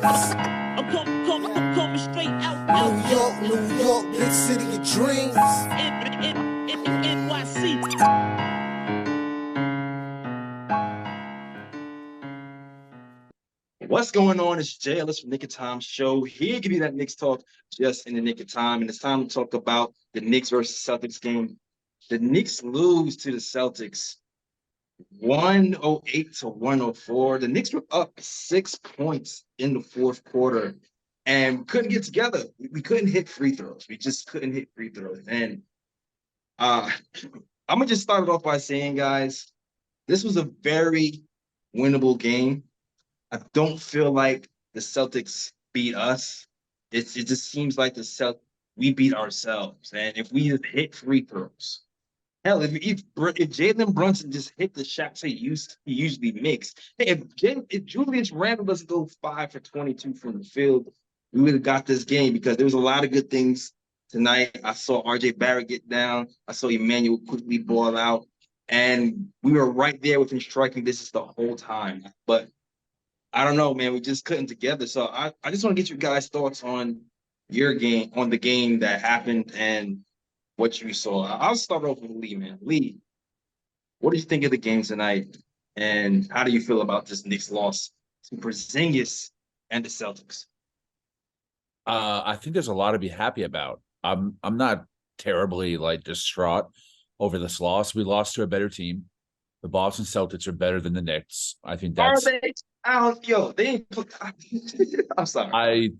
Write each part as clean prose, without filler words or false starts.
I'm coming straight out. New York, big city of dreams. NYC. What's going on? It's Jay Ellis from Nick of Time Show. Here, give you that Knicks talk just in the nick of time. And it's time to talk about the Knicks versus Celtics game. The Knicks lose to the Celtics 108 to 104. The Knicks were up 6 points in the fourth quarter and couldn't get together. We couldn't hit free throws. We just couldn't hit free throws. And I'm going to just start it off by saying, guys, this was a very winnable game. I don't feel like the Celtics beat us. It just seems like we beat ourselves. And if we just hit free throws, hell, if Jalen Brunson just hit the shots he usually makes, hey, if Julius Randle doesn't go 5 for 22 from the field, we would have got this game because there was a lot of good things tonight. I saw R.J. Barrett get down. I saw Emmanuel quickly ball out. And we were right there within striking distance the whole time. But I don't know, man. We just couldn't together. So I just want to get your guys' thoughts on your game, on the game that happened and what you saw. I'll start off with Lee, man. Lee, what do you think of the game tonight? And how do you feel about this Knicks loss to Porzingis and the Celtics? I think there's a lot to be happy about. I'm not terribly distraught over this loss. We lost to a better team. The Boston Celtics are better than the Knicks. I think that's. Are they? They ain't put. I'm sorry.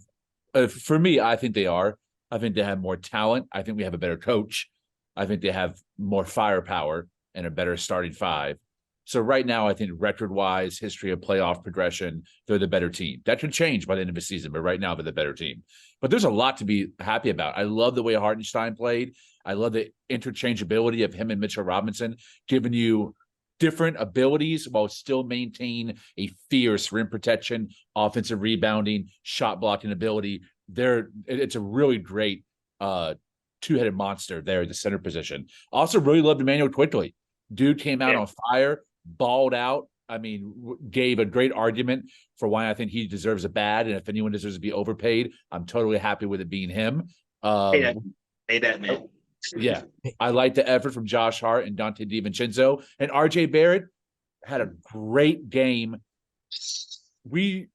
For me, I think they are. I think they have more talent. I think we have a better coach. I think they have more firepower and a better starting five. So right now, I think record-wise, history of playoff progression, they're the better team. That could change by the end of the season, but right now they're the better team. But there's a lot to be happy about. I love the way Hartenstein played. I love the interchangeability of him and Mitchell Robinson, giving you different abilities while still maintain a fierce rim protection, offensive rebounding, shot blocking ability. It's a really great two-headed monster there at the center position. Also really loved Emmanuel quickly. Dude came out on fire, balled out. I mean, gave a great argument for why I think he deserves a bad. And if anyone deserves to be overpaid, I'm totally happy with it being him. Hey, that man. Yeah, I like the effort from Josh Hart and Dante DiVincenzo. And RJ Barrett had a great game. I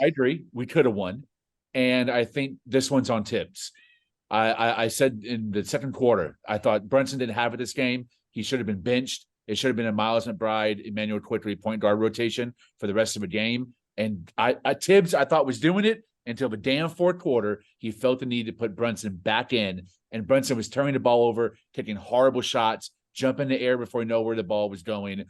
agree, we could have won. And I think this one's on Tibbs. I said in the second quarter, I thought Brunson didn't have it this game. He should have been benched. It should have been a Miles McBride, Emmanuel Quickly point guard rotation for the rest of the game. And Tibbs, I thought, was doing it until the damn fourth quarter. He felt the need to put Brunson back in. And Brunson was turning the ball over, taking horrible shots, jumping in the air before he knew where the ball was going,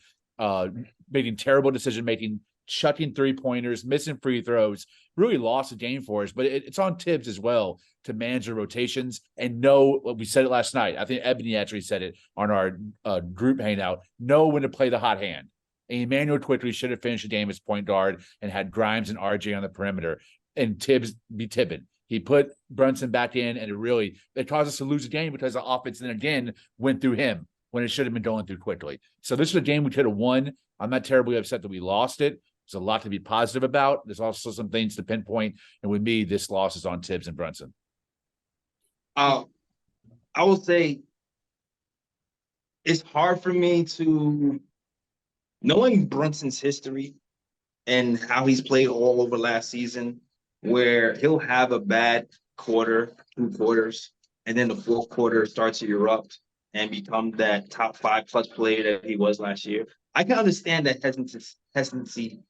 making terrible decision-making, chucking three-pointers, missing free throws, really lost the game for us. But it's on Tibbs as well to manage the rotations and know, we said it last night. I think Ebony actually said it on our group hangout, know when to play the hot hand. And Emmanuel quickly should have finished the game as point guard and had Grimes and RJ on the perimeter. And Tibbs be tipping. He put Brunson back in, and it caused us to lose the game because the offense then again went through him when it should have been going through quickly. So this is a game we could have won. I'm not terribly upset that we lost it. There's a lot to be positive about. There's also some things to pinpoint. And with me, this loss is on Tibbs and Brunson. I will say it's hard for me to, knowing Brunson's history and how he's played all over last season, where he'll have a bad quarter, 2 quarters, and then the fourth quarter starts to erupt and become that top 5+ player that he was last year. I can understand that hesitancy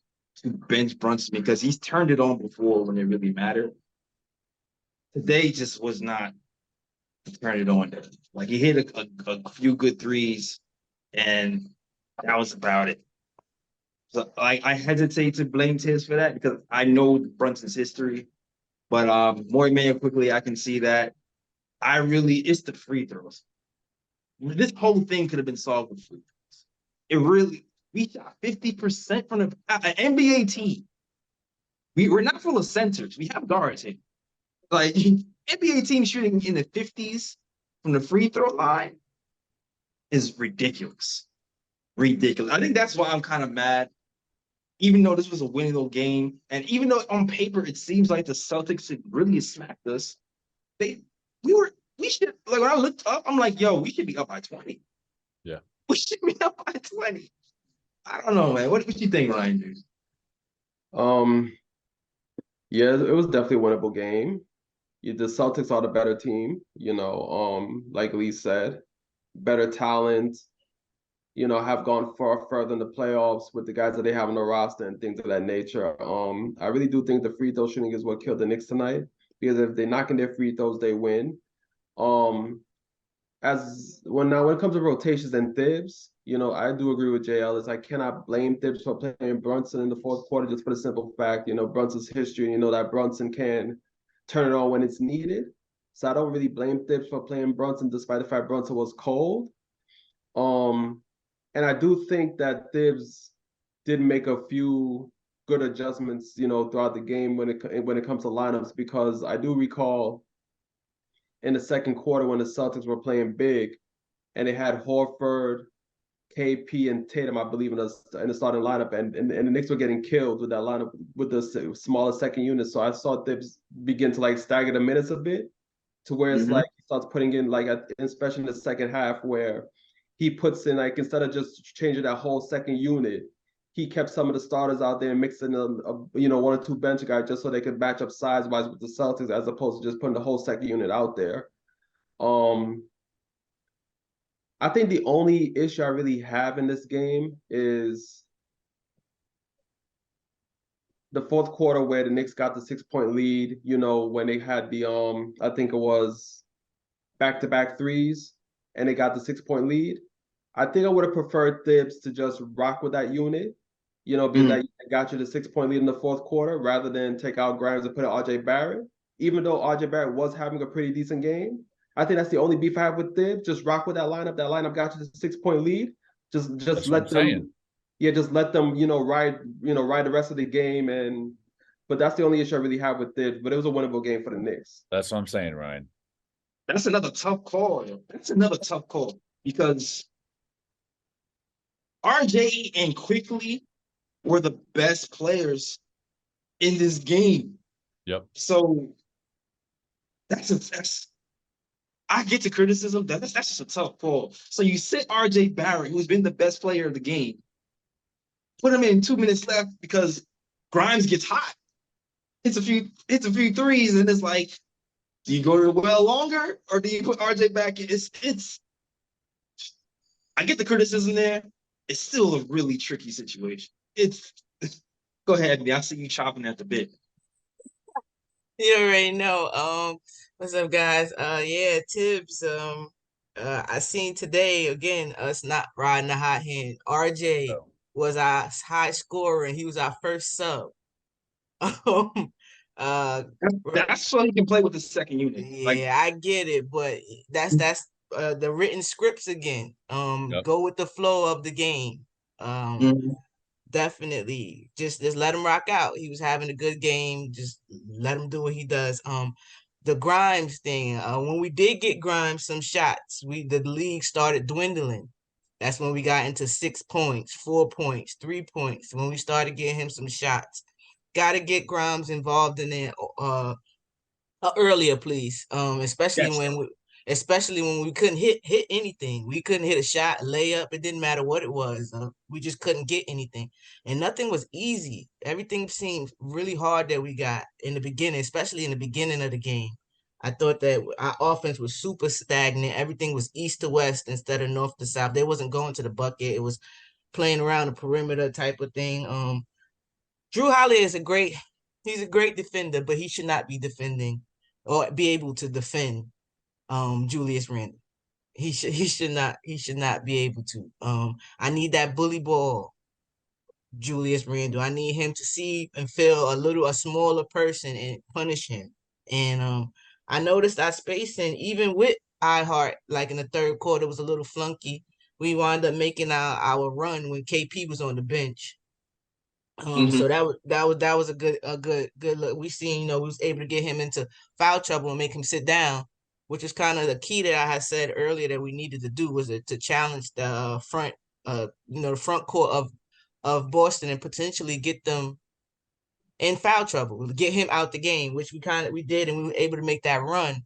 to bench Brunson because he's turned it on before when it really mattered. Today just was not to turn it on. Like, he hit a few good threes, and that was about it. So I hesitate to blame Tibbs for that because I know Brunson's history, but more Emmanuel quickly, I can see that. It's the free throws. This whole thing could have been solved with free throws. We shot 50% from an NBA team. We're not full of centers. We have guards here. Like, NBA team shooting in the 50s from the free throw line is ridiculous. I think that's why I'm kind of mad. even though this was a winnable game, and even though on paper it seems like the Celtics should really smacked us, they we should like when I looked up, I'm like, yo, we should be up by 20. Yeah. We should be up by 20. I don't know, man. What you think, Ryan? Dude? Yeah, it was definitely a winnable game. The Celtics are the better team, like Lee said, better talent, have gone far further in the playoffs with the guys that they have on the roster and things of that nature. I really do think the free throw shooting is what killed the Knicks tonight, because if they're knocking their free throws, they win. When it comes to rotations and Thibs, I do agree with Jay Ellis. I cannot blame Thibs for playing Brunson in the fourth quarter just for the simple fact, Brunson's history, that Brunson can turn it on when it's needed. So I don't really blame Thibs for playing Brunson despite the fact Brunson was cold. And I do think that Thibs did make a few good adjustments, throughout the game when it comes to lineups, because I do recall in the second quarter when the Celtics were playing big and they had Horford, KP, and Tatum, I believe, in the starting lineup, and the Knicks were getting killed with that lineup with the smaller second unit. So I saw Thibs begin to stagger the minutes a bit to where it's like he starts putting in especially in the second half, where he puts in instead of just changing that whole second unit, he kept some of the starters out there and mixing one or two bench guys just so they could match up size wise with the Celtics, as opposed to just putting the whole second unit out there. I think the only issue I really have in this game is the fourth quarter where the Knicks got the 6-point lead, when they had the I think it was back-to-back threes and they got the 6-point lead. I think I would have preferred Thibs to just rock with that unit, because that got you the 6-point lead in the fourth quarter, rather than take out Grimes and put in RJ Barrett. Even though RJ Barrett was having a pretty decent game, I think that's the only beef I have with Thibs. Just rock with that lineup. That lineup got you the 6-point lead. Just let them, just let them, ride the rest of the game. But that's the only issue I really have with Thibs. But it was a winnable game for the Knicks. That's what I'm saying, Ryan. That's another tough call. That's another tough call, because RJ and Quickly were the best players in this game. Yep. So I get the criticism. That's just a tough call. So you sit RJ Barrett, who's been the best player of the game, put him in 2 minutes left because Grimes gets hot. It's a few threes, and it's like, do you go to the well longer or do you put RJ back in? I get the criticism there. It's still a really tricky situation. Go ahead, I see you chopping at the bit. You already know. What's up, guys? Yeah, Tibbs. I seen today again us not riding the hot hand. RJ was our high scorer, and he was our first sub. That's so he can play with the second unit. Yeah, I get it, but that's the written scripts again. Go with the flow of the game. Definitely just let him rock out. He was having a good game. Just let him do what he does. The Grimes thing, when we did get Grimes some shots, the league started dwindling. That's when we got into 6 points, 4 points, 3 points. When we started getting him some shots, got to get Grimes involved in it earlier, please. Especially when we couldn't hit anything. We couldn't hit a shot, layup. It didn't matter what it was. We just couldn't get anything. And nothing was easy. Everything seemed really hard that we got in the beginning, especially in the beginning of the game. I thought that our offense was super stagnant. Everything was east to west instead of north to south. They wasn't going to the bucket. It was playing around the perimeter type of thing. Drew Holiday is he's a great defender, but he should not be defending or be able to defend Julius Randle. He should not be able to. I need that bully ball, Julius Randle. I need him to see and feel a smaller person and punish him. And I noticed our spacing, even with iHeart, like in the third quarter, was a little flunky. We wound up making our run when KP was on the bench. So that was a good look. We seen, we was able to get him into foul trouble and make him sit down, which is kind of the key that I had said earlier that we needed to do, was to challenge the front, the front court of Boston and potentially get them in foul trouble, get him out the game, which we did, and we were able to make that run.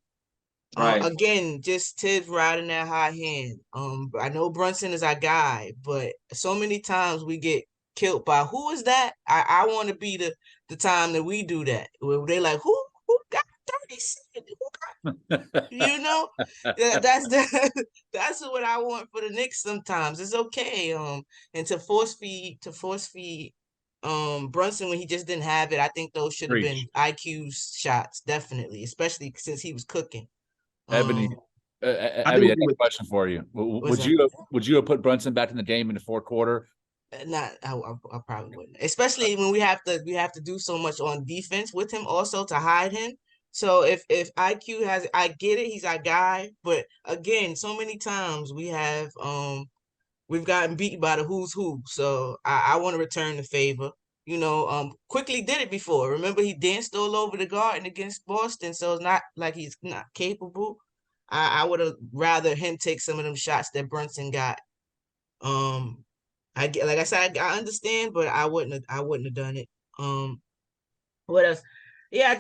Right. Again, just Tibbs riding that high hand. I know Brunson is our guy, but so many times we get killed by who is that? I want to be the time that we do that. Where they like who got 30 Who got, you know? That's what I want for the Knicks sometimes. It's okay. And to force feed Brunson when he just didn't have it. I think those should have been IQ shots, definitely, especially since he was cooking. Ebony, I Ebony, do I got agree a with question for you. Would that? you have put Brunson back in the game in the fourth quarter? Not, I probably wouldn't, especially when we have to do so much on defense with him also to hide him. So if IQ has, I get it, he's our guy, but again, so many times we've gotten beat by the who's who. So I want to return the favor. Quickly did it before. Remember, he danced all over the garden against Boston, so it's not like he's not capable. I would have rather him take some of them shots that Brunson got. I get, like I said, I understand, but I wouldn't have done it. What else? Yeah, I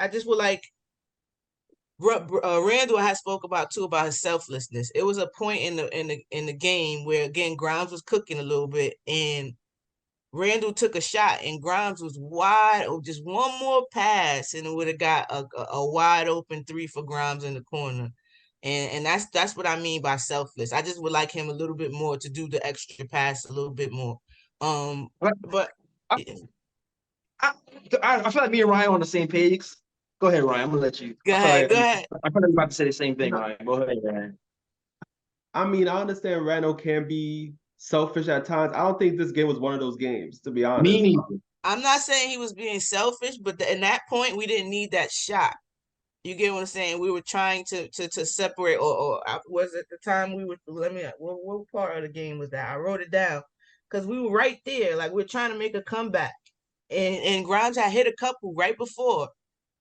just would like Randall has spoke about too about his selflessness. It was a point in the game where again Grimes was cooking a little bit and Randall took a shot and Grimes was wide, or just one more pass and it would have got a wide open three for Grimes in the corner. And that's what I mean by selfless. I just would like him a little bit more to do the extra pass a little bit more. But I, I, I feel like me and Ryan on the same page. Go ahead, Ryan. I'm gonna let you. go ahead, go ahead. I feel like you're about to say the same thing, Ryan. Go ahead, Ryan. I mean, I understand Randall can be selfish at times. I don't think this game was one of those games, to be honest. Me neither. I'm not saying he was being selfish, but in that point, we didn't need that shot. You get what I'm saying? We were trying to separate, or was it the time we were? What part of the game was that? I wrote it down because we were right there, like we are trying to make a comeback, and Grimes had hit a couple right before.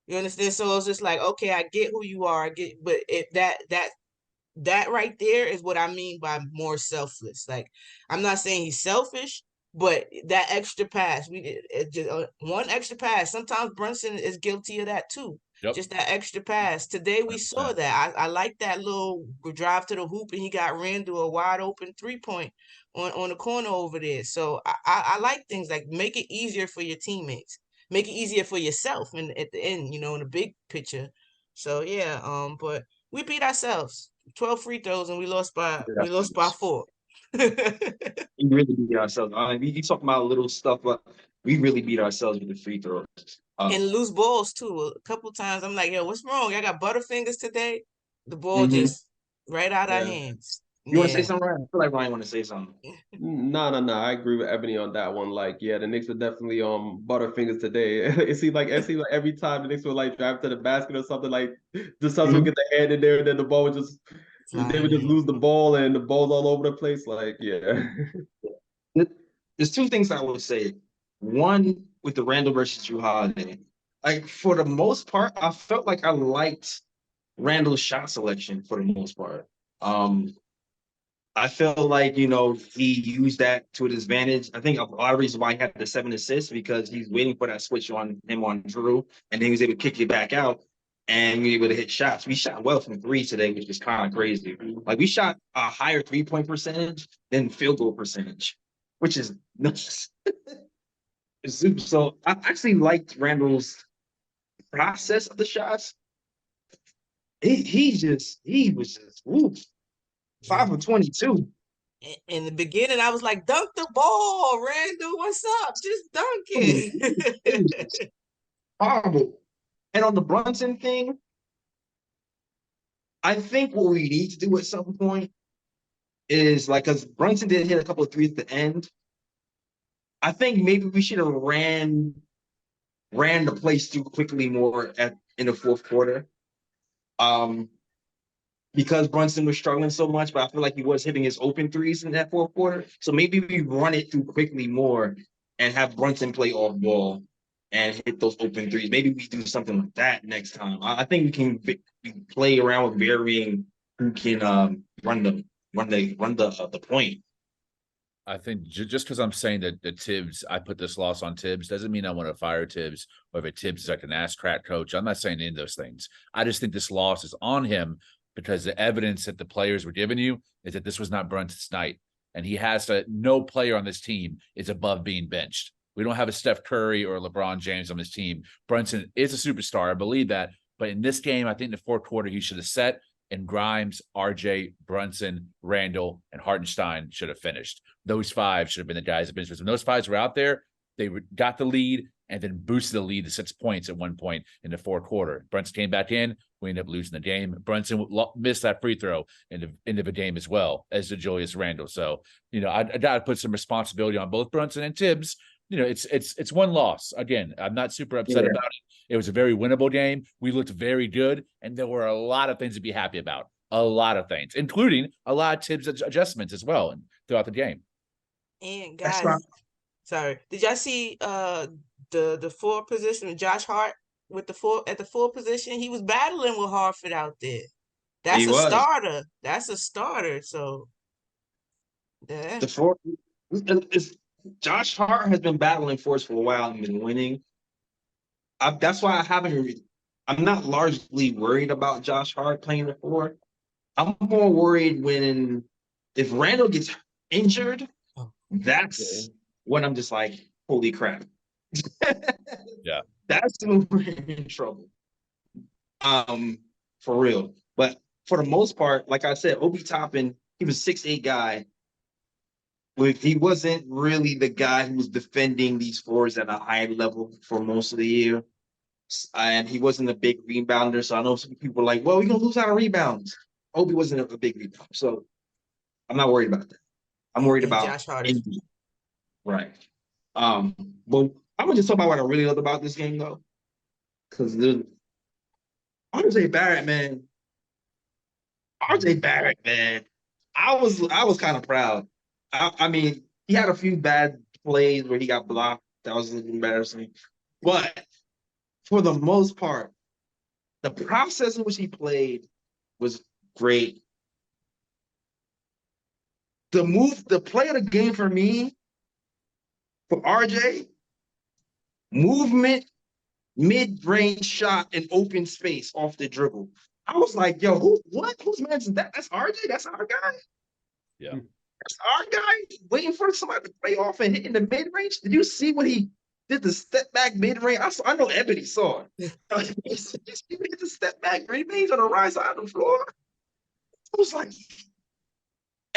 You understand? So it was just like, okay, I get who you are, but that right there is what I mean by more selfless. Like, I'm not saying he's selfish, but that extra pass, we did just one extra pass. Sometimes Brunson is guilty of that too. Yep. Just that extra pass. Today we saw that. I like that little drive to the hoop, and he got Randall a wide open 3-point on the corner over there. So I like things like make it easier for your teammates, make it easier for yourself, and at the end, in the big picture. So yeah, but we beat ourselves. 12 free throws and we lost by 4. We really beat ourselves. I mean, we talking about little stuff, but we really beat ourselves with the free throws. And loose balls too. A couple times I'm like, yo, what's wrong? I got butterfingers today. The ball just right out our hands. You want to say something, Ryan? I feel like Ryan want to say something. No. I agree with Ebony on that one. Like, yeah, the Knicks were definitely butterfingers today. It seemed like every time the Knicks would like drive to the basket or something, like the Suns would get the hand in there, and then the ball would they would just lose the ball, and the ball's all over the place. Like, yeah. There's two things I would say. One, with the Randall versus Drew Holiday. Like, for the most part, I felt like I liked Randall's shot selection for the most part. I feel like, he used that to his advantage. I think a lot of reasons why he had the 7 assists because he's waiting for that switch on him on Drew, and then he was able to kick it back out and we were able to hit shots. We shot well from 3 today, which is kind of crazy. Like, we shot a higher 3-point percentage than field goal percentage, which is nuts. So I actually liked Randall's process of the shots. He was just oof. 5 of 22. In the beginning, I was like, dunk the ball, Randall. What's up? Just dunk it. Horrible. And on the Brunson thing, I think what we need to do at some point is, like, because Brunson did hit a couple of threes at the end, I think maybe we should have ran the place through quickly more in the fourth quarter. Because Brunson was struggling so much, but I feel like he was hitting his open threes in that fourth quarter. So maybe we run it through quickly more and have Brunson play off ball and hit those open threes. Maybe we do something like that next time. I think we can play around with varying who can run the point. I think just because I'm saying that Tibbs, I put this loss on Tibbs, doesn't mean I want to fire Tibbs or if Tibbs is like an ass crack coach. I'm not saying any of those things. I just think this loss is on him because the evidence that the players were giving you is that this was not Brunson's night. And he has to, no player on this team is above being benched. We don't have a Steph Curry or LeBron James on this team. Brunson is a superstar. I believe that. But in this game, I think in the fourth quarter, he should have set, and Grimes, RJ, Brunson, Randall, and Hartenstein should have finished. Those five should have been the guys that finished. When those fives were out there, they got the lead and then boosted the lead to 6 points at one point in the fourth quarter. Brunson came back in. We ended up losing the game. Brunson missed that free throw in the end of the game as well, as did Julius Randle. So, I got to put some responsibility on both Brunson and Tibbs. It's one loss. Again, I'm not super upset about it. It was a very winnable game. We looked very good, and there were a lot of things to be happy about. A lot of things, including a lot of Tibbs adjustments as well throughout the game. And guys, sorry, did y'all see the four position with Josh Hart with the four position? He was battling with Hartford out there. That's a starter. That's a starter. So yeah. The four Josh Hart has been battling for us for a while and been winning. That's why I'm not largely worried about Josh Hart playing the four. I'm more worried if Randall gets injured, that's when I'm just like, holy crap. Yeah. That's when we're in trouble. For real. But for the most part, like I said, Obi Toppin, he was 6'8" guy. He wasn't really the guy who was defending these fours at a high level for most of the year. And he wasn't a big rebounder. So I know some people are like, well, we're going to lose out on rebounds. Obi wasn't a big rebounder. So I'm not worried about that. I'm worried about Josh Hart. Right. But I'm going to just talk about what I really loved about this game, though. Because RJ Barrett, man. I was kind of proud. I mean, he had a few bad plays where he got blocked. That was embarrassing. But for the most part, the process in which he played was great. The play of the game for me, for RJ, movement, mid-range shot, and open space off the dribble. I was like, yo, whose man is that? That's RJ? That's our guy? Yeah. That's our guy waiting for somebody to play off and hit in the mid-range. Did you see what he did, the step back mid-range? I know Ebony saw it. He hit the step back mid-range on the right side of the floor. I was like,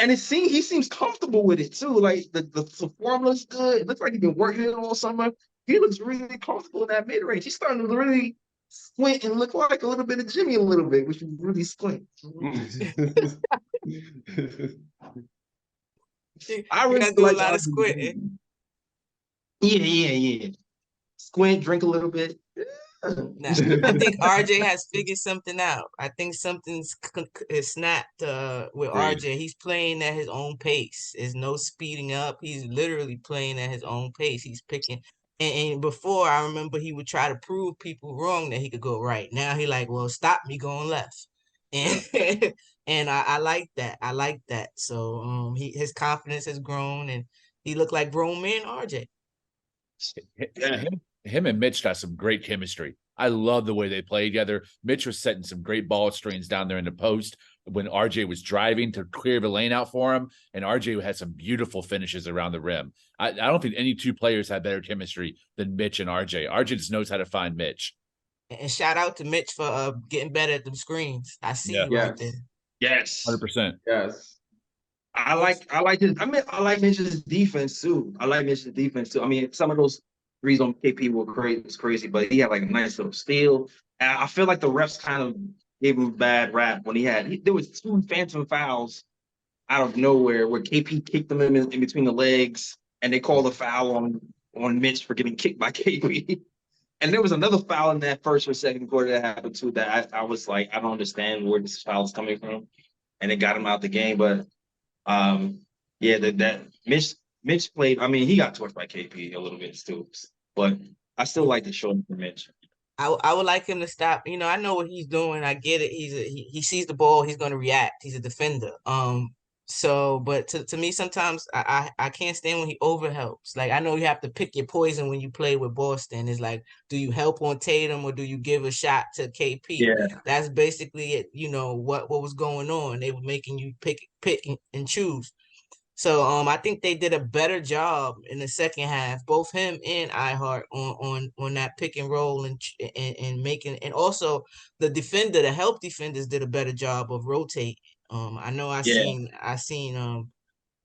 and he seems comfortable with it too. Like the form looks good. It looks like he's been working it all summer. He looks really comfortable in that mid-range. He's starting to really squint and look like a little bit of Jimmy a little bit, which is really squint. I really do a lot of squinting. Yeah. Squint, drink a little bit. Nah, I think RJ has figured something out. I think something's snapped with RJ. He's playing at his own pace. There's no speeding up. He's literally playing at his own pace. He's picking. And before, I remember he would try to prove people wrong that he could go right. Now he like, well, stop me going left. And and I like that. I like that. So his confidence has grown, and he looked like grown man RJ. Him and Mitch got some great chemistry. I love the way they play together. Mitch was setting some great ball screens down there in the post when RJ was driving to clear the lane out for him, and RJ had some beautiful finishes around the rim. I don't think any two players had better chemistry than Mitch and RJ. RJ just knows how to find Mitch. And shout out to Mitch for getting better at them screens. I see you right there. Yes. 100%. Yes. I like Mitch's defense too. I mean, some of those threes on KP were crazy, but he had like a nice little steal. And I feel like the refs kind of gave him a bad rap when there was two phantom fouls out of nowhere where KP kicked them in between the legs, and they called a foul on Mitch for getting kicked by KP. And there was another foul in that first or second quarter that happened too that I was like, I don't understand where this foul is coming from. And it got him out the game. But that Mitch played. I mean, he got torched by KP a little bit too. But I still like the show for Mitch. I would like him to stop. I know what he's doing. I get it. He sees the ball. He's going to react. He's a defender. So, but to me, sometimes I can't stand when he overhelps. Like I know you have to pick your poison when you play with Boston. It's like, do you help on Tatum or do you give a shot to KP? Yeah, That's basically it. You know what was going on. They were making you pick and choose. So I think they did a better job in the second half, both him and iHeart on that pick and roll and making, and also the help defenders did a better job of rotate. I know yeah, I seen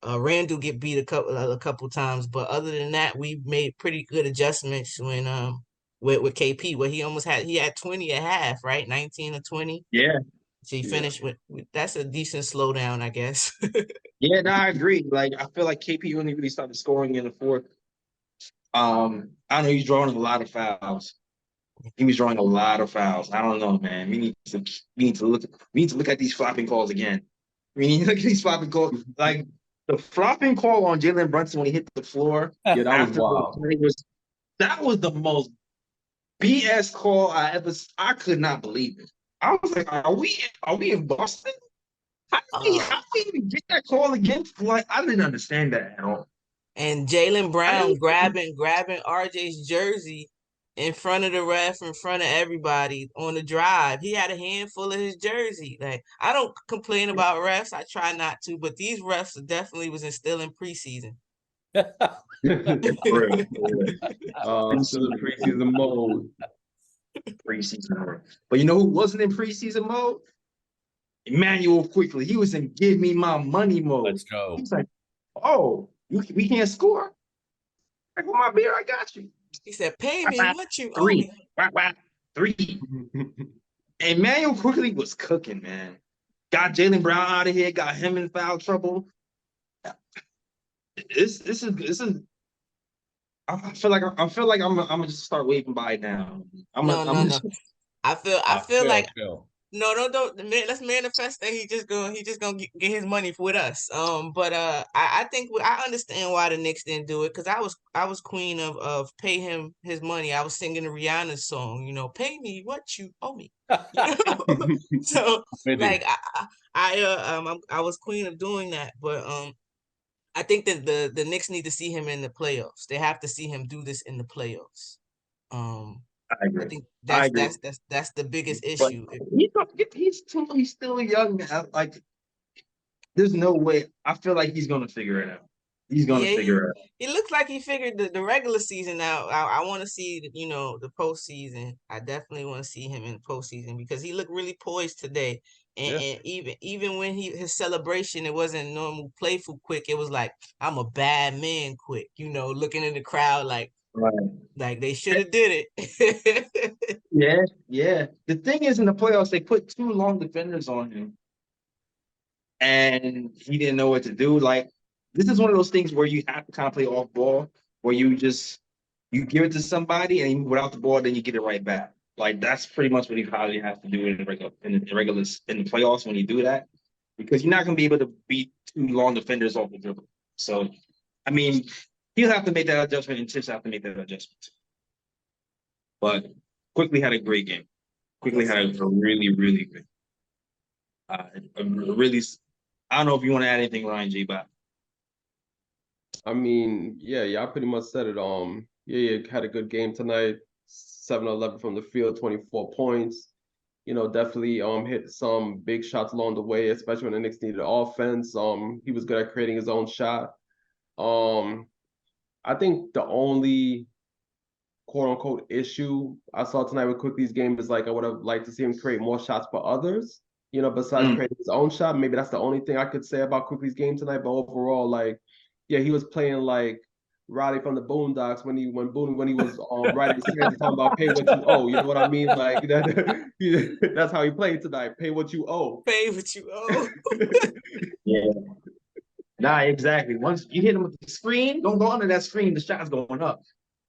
Randall get beat a couple times, but other than that, we made pretty good adjustments when with KP, where he had 20 at half, right? 19 or 20. yeah, So he Yeah. finished with that's a decent slowdown, I guess. yeah. No, I agree. Like I feel like KP only really started scoring in the fourth. I know he's drawing a lot of fouls. He was drawing a lot of fouls. I don't know, man. We need to look at these flopping calls again. We need to look at these flopping calls. Like the flopping call on Jalen Brunson when he hit the floor Yeah, that was after the wild. play was that was the most BS call I could not believe it. I was like, are we in Boston? How did we even get that call against? Like, I didn't understand that at all. And Jalen I Brown didn't. grabbing RJ's jersey in front of the ref, in front of everybody on the drive. He had a handful of his jersey. Like I don't complain about refs. I try not to, but these refs definitely was instilling preseason. For real, for real. Still in preseason mode. Preseason mode. But you know who wasn't in preseason mode? Emmanuel Quickly. He was in give me my money mode. Let's go. He's like, oh, we can't score. Like, with my beer, I got you. He said, "Pay me what you owe Three. me." Wah. Three. Emmanuel Quickly was cooking, man. Got Jalen Brown out of here, got him in foul trouble. This is I feel like I'm gonna just start waving by now. No. I feel like Phil. no, don't. Let's manifest that he just gonna get his money with us. But I think I understand why the Knicks didn't do it because I was queen of pay him his money. I was singing the Rihanna song, pay me what you owe me. You know? So like I was queen of doing that, but I think that the Knicks need to see him in the playoffs. They have to see him do this in the playoffs. Um, I I agree. think I that's agree. that's the biggest But issue. he's still young. Like there's no way. I feel like he's gonna figure it out. He's gonna Yeah, figure it out. he looks like he figured the regular season out. I want to see the postseason. I definitely want to see him in the postseason because he looked really poised today. And, Yeah. and even when his celebration, it wasn't normal playful quick. It was like I'm a bad man quick. Looking in the crowd Right. like they should have did it. Yeah, yeah. The thing is, in the playoffs, they put two long defenders on him, and he didn't know what to do. Like this is one of those things where you have to kind of play off ball, where you give it to somebody, and without the ball, then you get it right back. Like that's pretty much what he probably has to do in the playoffs when you do that, because you're not going to be able to beat two long defenders off the dribble. So, I mean, he'll have to make that adjustment, and Tips have to make that adjustment. But Quickly had a great game. Quickly had a really, really good. Really, I don't know if you want to add anything, Ryan G, but I mean, yeah, I pretty much said it. Yeah, had a good game tonight. 7-11 from the field, 24 points. Definitely hit some big shots along the way, especially when the Knicks needed offense. He was good at creating his own shot. I think the only quote unquote issue I saw tonight with Quickly's game is like I would have liked to see him create more shots for others. Besides creating his own shot. Maybe that's the only thing I could say about Quickly's game tonight. But overall, like, yeah, he was playing like Roddy from the Boondocks when he was writing his fans talking about pay what you owe. You know what I mean? Like that's how he played tonight. Pay what you owe. Pay what you owe. yeah. Nah, exactly. Once you hit him with the screen, don't go under that screen. The shot's going up.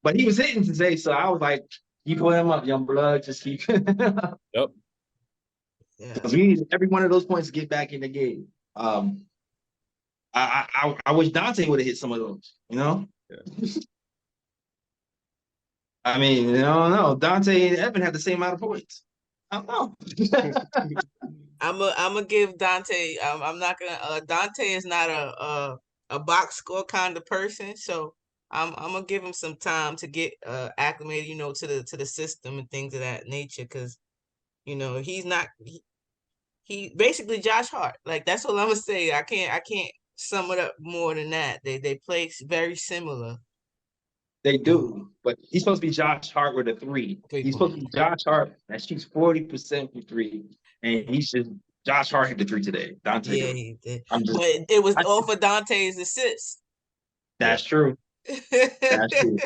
But he was hitting today, so I was like, "You put him up, young blood. Just keep." Yep. Because we need every one of those points to get back in the game. I wish Dante would have hit some of those. Yeah. I mean, I don't know. Dante and Evan have the same amount of points. I don't know. I'm gonna give Dante. I'm not gonna. Dante is not a box score kind of person, so I'm gonna give him some time to get acclimated, to the system and things of that nature. Because he's not. He basically Josh Hart. Like that's all I'm gonna say. I can't sum it up more than that. They play very similar. They Um, do, but he's supposed to be Josh Hart with a three. Great He's supposed point. to be Josh Hart that shoots 40% from three, and he's just Josh Hart hit the three today. Dante Yeah, did. he did. I'm just But it was I, all for Dante's assist. Yeah. that's true. That's true.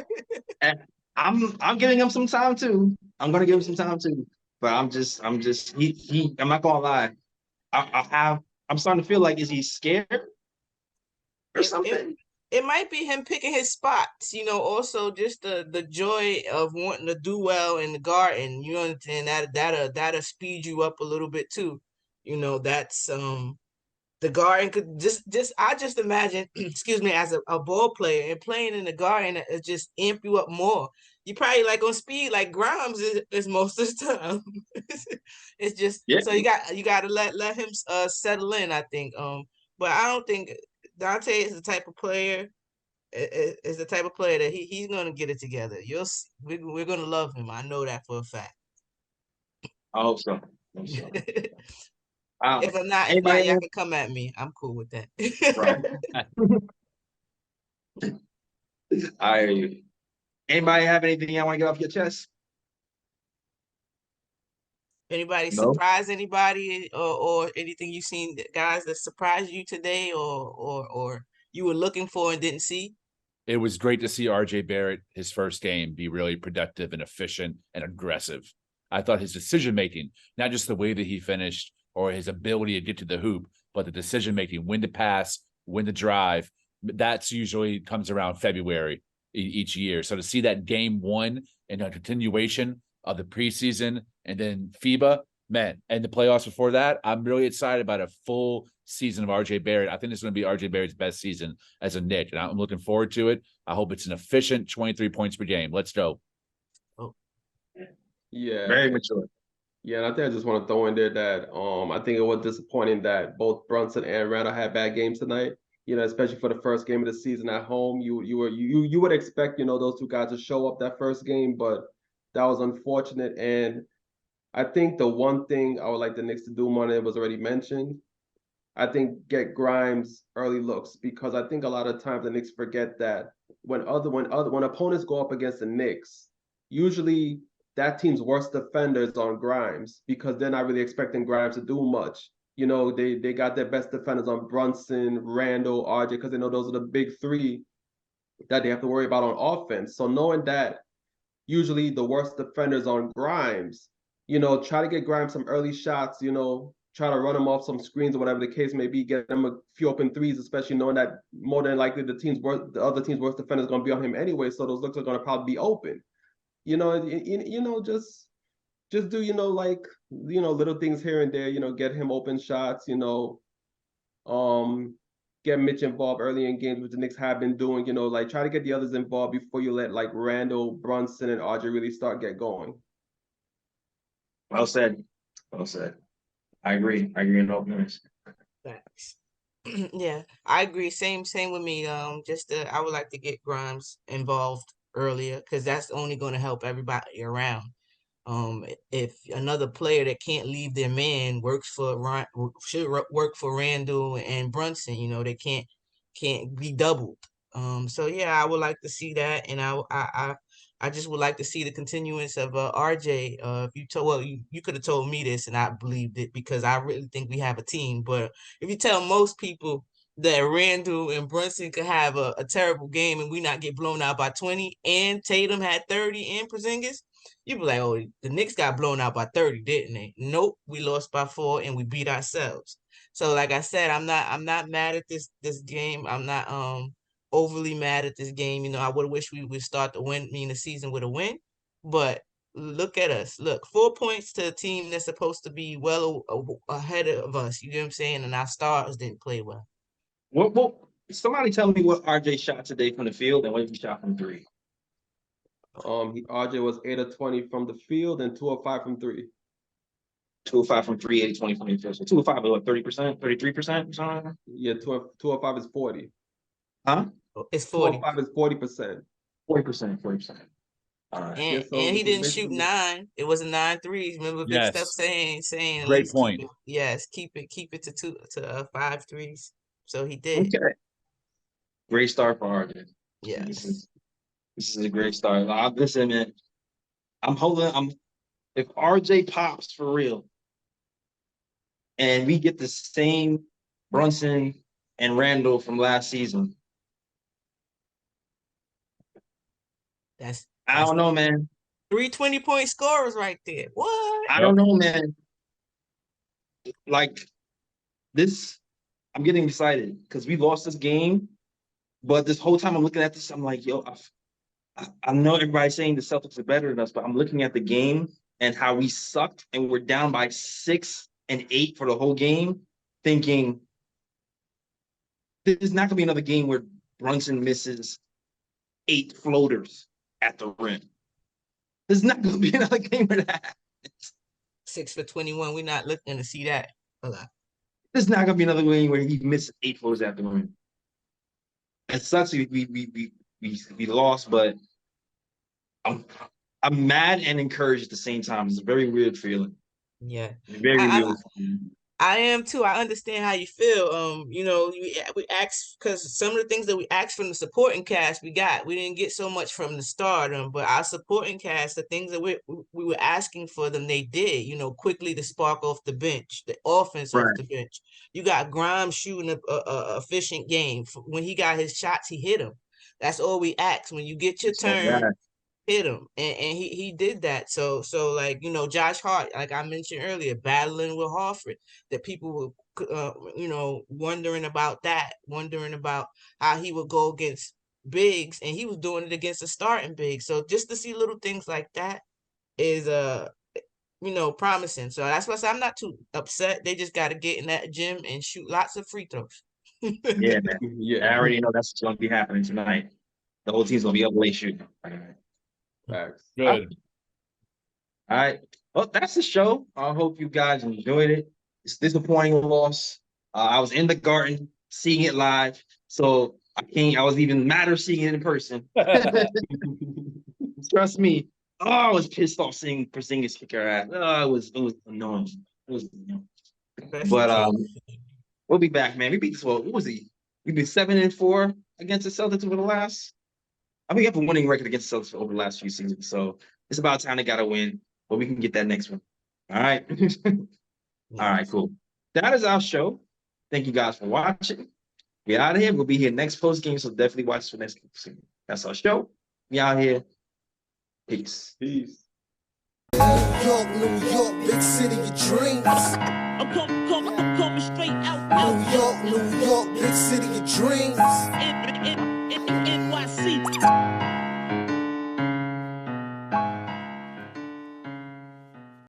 And I'm giving him some time too. I'm gonna give him some time too. But I'm just he I'm not gonna lie. I'm starting to feel like is he scared or it, it something? it might be him picking his spots, also just the joy of wanting to do well in the garden, and that'll speed you up a little bit too. That's the garden could just I just imagine, excuse me, as a ball player and playing in the garden, it just amp you up more. You probably like on speed like Grimes is most of the time. It's just Yeah. so you got to let him settle in, I think. But I don't think Dante is the type of player is the type of player that he's gonna get it together. You'll see. We're gonna love him. I know that for a fact. I hope so. I hope so. If not, Anybody y'all else? can come at me. I'm cool with that. Right. I hear you. Anybody have anything you want to get off your chest? Anybody No. surprise anybody or anything you seen guys that surprised you today or you were looking for and didn't see? It was great to see RJ Barrett, his first game, be really productive and efficient and aggressive. I thought his decision making, not just the way that he finished or his ability to get to the hoop, but the decision making, when to pass, when to drive, that's usually comes around February each year. So to see that game one and a continuation of the preseason and then FIBA, man, and the playoffs before that, I'm really excited about a full season of RJ Barrett. I think it's going to be RJ Barrett's best season as a Knick, and I'm looking forward to it. I hope it's an efficient 23 points per game. Let's go. Oh, Yeah. Very mature. Yeah, and I think I just want to throw in there that I think it was disappointing that both Brunson and Randall had bad games tonight. Especially for the first game of the season at home. You would expect, those two guys to show up that first game, but that was unfortunate. And I think the one thing I would like the Knicks to do more than it was already mentioned, I think get Grimes early looks, because I think a lot of times the Knicks forget that when opponents go up against the Knicks, usually that team's worst defender is on Grimes because they're not really expecting Grimes to do much. They got their best defenders on Brunson, Randall, RJ, because they know those are the big three that they have to worry about on offense. So knowing that usually the worst defenders on Grimes, try to get Grimes some early shots, try to run him off some screens or whatever the case may be, get him a few open threes, especially knowing that more than likely the other team's worst defender is going to be on him anyway, so those looks are going to probably be open. Just do, little things here and there, get him open shots, get Mitch involved early in games, which the Knicks have been doing, like try to get the others involved before you let like Randall, Brunson, and RJ really get going. Well said. Well said. I agree. I agree in all points. thanks. Yeah, I agree. Same with me. I would like to get Grimes involved earlier because that's only going to help everybody around. If another player that can't leave their man should work for Randall and Brunson, they can't be doubled. So yeah, I would like to see that, and I just would like to see the continuance of RJ. If you told well, you could have told me this, and I believed it because I really think we have a team. But if you tell most people that Randall and Brunson could have a terrible game and we not get blown out by 20, and Tatum had 30 and Porzingis, you be like, oh, the Knicks got blown out by 30, didn't they? Nope, we lost by 4 and we beat ourselves. So like I said, I'm not mad at this game. I'm not overly mad at this game. I would wish we would start the season with a win. But look at us. Look, 4 points to a team that's supposed to be well ahead of us. You know what I'm saying? And our stars didn't play well. What somebody tell me what RJ shot today from the field and what he shot from three. RJ was 8 of 20 from the field and 2 of 5 from three. 205 from 3, 80, 20 from the field. So 205 is what, 30%, 33% or something? Yeah, 205 is 40. Huh? It's 40. 205 is 40%. 40%, 40%. All right. And, Yeah, so and he didn't shoot basically- 9. It was a 9 threes. Remember Big Yes. Steph saying at Great least point. keep it to 5 threes. So he did. Okay. Great start for RJ. Yes. This is a great start. Listen, man. If RJ pops for real, and we get the same Brunson and Randall from last season, I don't know, man. 3 20-point scorers right there. What? I don't know, man. Like this, I'm getting excited because we lost this game, but this whole time I'm looking at this, I'm like, yo, I know everybody's saying the Celtics are better than us, but I'm looking at the game and how we sucked and we're down by 6 and 8 for the whole game, thinking there's not gonna be another game where Brunson misses 8 floaters at the rim. There's not gonna be another game where that happens. 6 for 21. We're not looking to see that a lot. There's not gonna be another game where he misses 8 floaters at the rim. It sucks we lost, but I'm mad and encouraged at the same time. It's a very weird feeling. Yeah. Very weird. I am too. I understand how you feel. We asked because some of the things that we asked from the supporting cast we didn't get so much from the stardom, but our supporting cast, the things that we were asking for them, they did. Quickly to spark off the bench, the offense off the bench. You got Grimes shooting a efficient game. When he got his shots, he hit them. That's all we asked. When you get your turn, hit him, and he did that. So like Josh Hart, like I mentioned earlier, battling with Horford, that people were wondering about how he would go against bigs, and he was doing it against a starting big. So just to see little things like that is promising. So that's why I say I'm not too upset. They just got to get in that gym and shoot lots of free throws. Yeah, man. Yeah, I already know that's what's gonna be happening tonight. The whole team's gonna be up late shooting. Facts. Good. All right. Well, that's the show. I hope you guys enjoyed it. It's disappointing loss. I was in the garden seeing it live, so I was even madder seeing it in person. Trust me. Oh, I was pissed off seeing Porzingis kick our ass. Oh, it was annoying. It was annoying. But we'll be back, man. We beat this. What was he? We've been 7-4 against the Celtics over the last. We have a winning record against the Celtics over the last few seasons, so it's about time they got to win, but we can get that next one. All right. All right, cool. That is our show. Thank you guys for watching. We out of here. We'll be here next post game, so definitely watch us for next game. That's our show. We out here. Peace. Peace. New York, big city of dreams. I'm coming straight out. New York, big city of dreams. NYC.